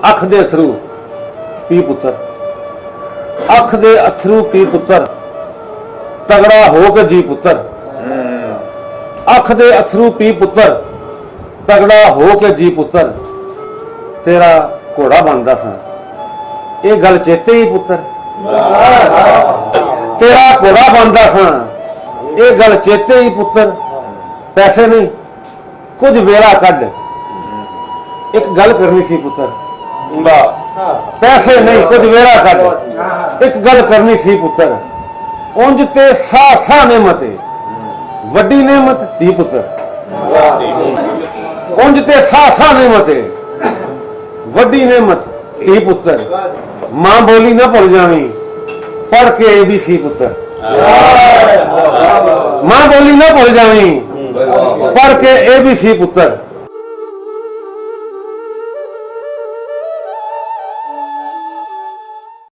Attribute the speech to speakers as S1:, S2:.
S1: अख दे अथरू पी पुत्र, अख दे अथरू पी पुत्र, तगड़ा हो के जी पुत्र। अख दे अथरू पी पुत्र, तगड़ा हो के जी पुत्र, तेरा घोड़ा बनदा सा ये गल चेते ही पुत्र। तेरा घोड़ा बनदा सा ये गल चेते ही पुत्र। पैसे नहीं कुछ वेला कढ़ एक गल करनी सी पुत्र। पैसे नहीं कुछ वेला कढ़ एक गल करनी सी पुत्र। उंज ते सा सा नेमत वड्डी नेमत धी पुत्र। उंज ते सा सा नेमत वड्डी नेमत धी पुत्र। मां बोली ना भुल जावी पढ़ के ABC पुत्र। मां बोली ना भुल जावी पढ़ के ABC पुत्र।